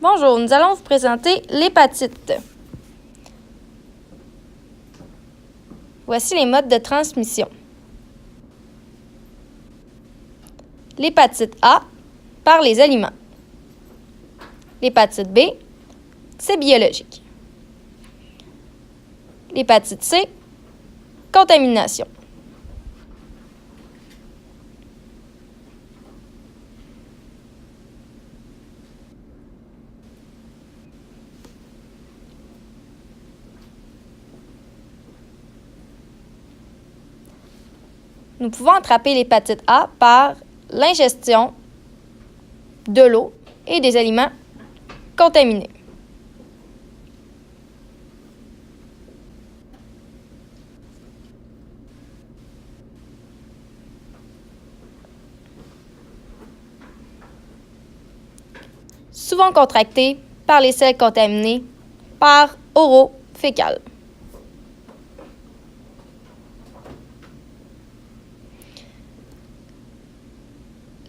Bonjour, nous allons vous présenter l'hépatite. Voici les modes de transmission. L'hépatite A, par les aliments. L'hépatite B, c'est biologique. L'hépatite C, contamination. Nous pouvons attraper l'hépatite A par l'ingestion de l'eau et des aliments contaminés. Souvent contractée par les selles contaminées par oro-fécal.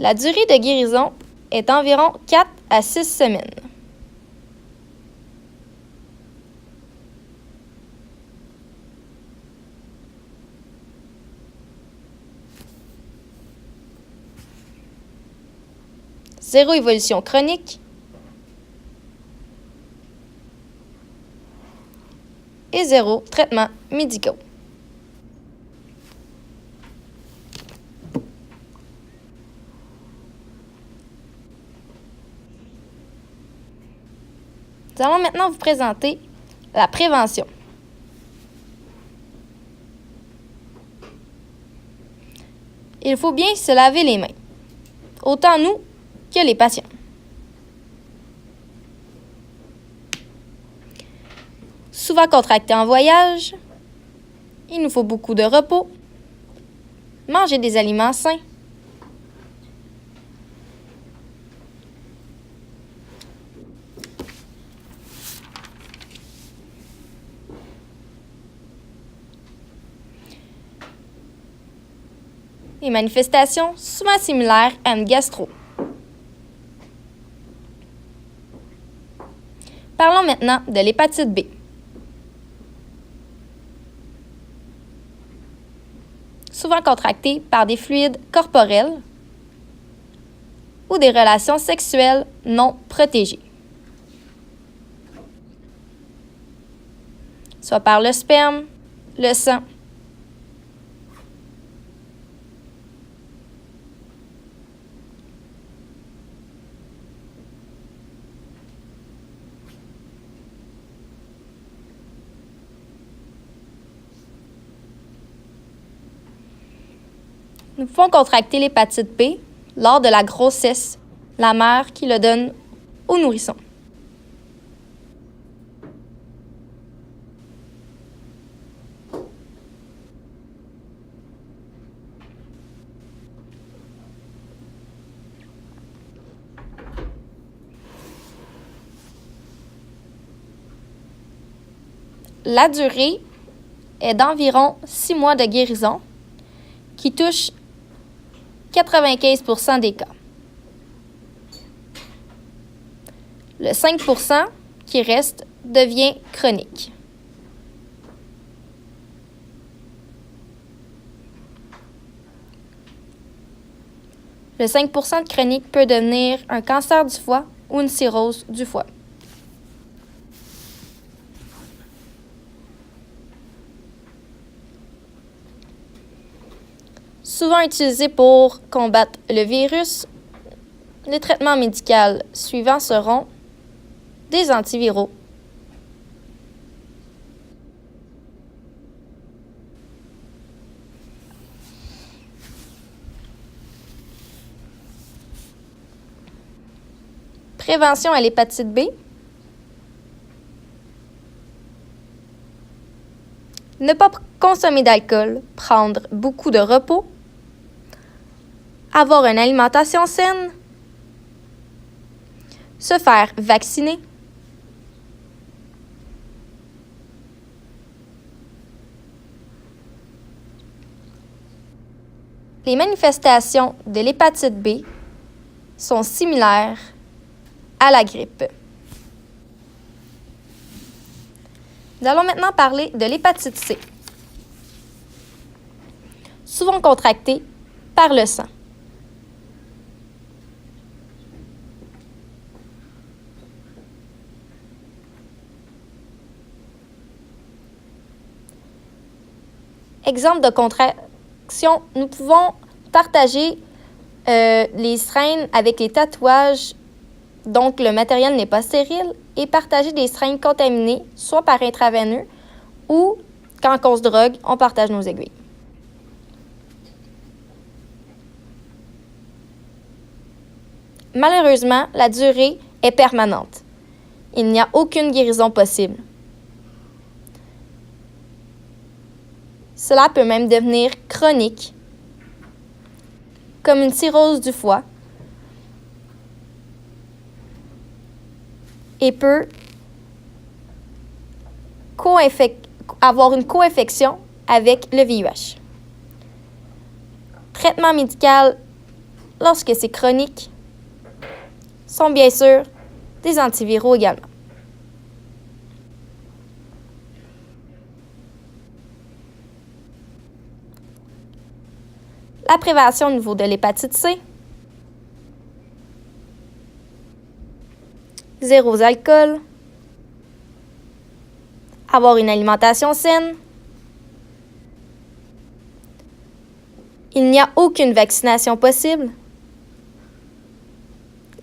La durée de guérison est d'environ 4 à 6 semaines. Zéro évolution chronique et zéro traitement médicaux. Nous allons maintenant vous présenter la prévention. Il faut bien se laver les mains, autant nous que les patients. Souvent contracté en voyage, il nous faut beaucoup de repos, manger des aliments sains, les manifestations souvent similaires à une gastro. Parlons maintenant de l'hépatite B. Souvent contractée par des fluides corporels ou des relations sexuelles non protégées, soit par le sperme, le sang, nous pouvons contracter l'hépatite B lors de la grossesse, la mère qui le donne au nourrisson. La durée est d'environ 6 mois de guérison qui touche 95% des cas. Le 5% qui reste devient chronique. Le 5% de chronique peut devenir un cancer du foie ou une cirrhose du foie. Souvent utilisé pour combattre le virus, les traitements médicaux suivants seront des antiviraux, prévention à l'hépatite B, ne pas consommer d'alcool, prendre beaucoup de repos, avoir une alimentation saine, se faire vacciner, les manifestations de l'hépatite B sont similaires à la grippe. Nous allons maintenant parler de l'hépatite C, souvent contractée par le sang. Exemple de contraction, nous pouvons partager les seringues avec les tatouages, donc le matériel n'est pas stérile, et partager des seringues contaminées, soit par intraveineux ou, quand on se drogue, on partage nos aiguilles. Malheureusement, la durée est permanente. Il n'y a aucune guérison possible. Cela peut même devenir chronique, comme une cirrhose du foie, et peut avoir une co-infection avec le VIH. Traitement médical, lorsque c'est chronique, sont bien sûr des antiviraux également. La prévention au niveau de l'hépatite C. Zéro alcool. Avoir une alimentation saine. Il n'y a aucune vaccination possible.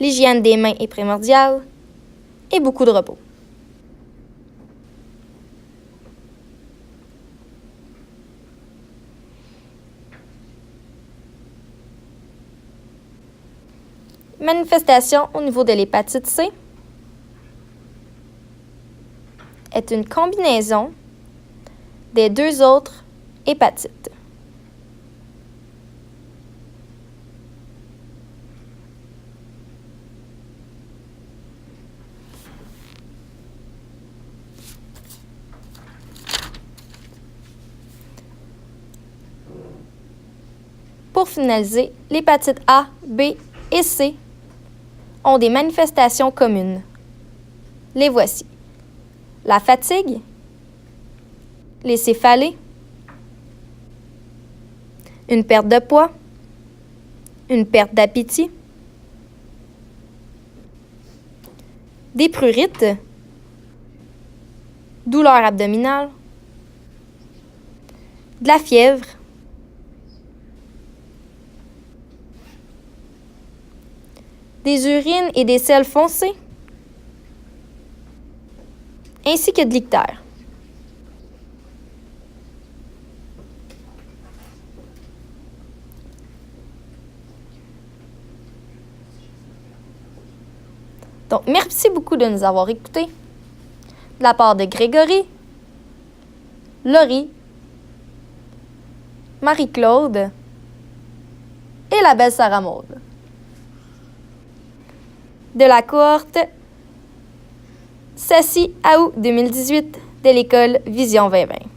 L'hygiène des mains est primordiale. Et beaucoup de repos. Manifestation au niveau de l'hépatite C est une combinaison des deux autres hépatites. Pour finaliser, l'hépatite A, B et C ont des manifestations communes. Les voici. La fatigue, les céphalées, une perte de poids, une perte d'appétit, des prurites, douleurs abdominales, de la fièvre, des urines et des selles foncées, ainsi que de l'ictère. Donc, merci beaucoup de nous avoir écoutés. De la part de Grégory, Laurie, Marie-Claude et la belle Sarah Maud. De la cohorte Sassi Août 2018 de l'école Vision 2020.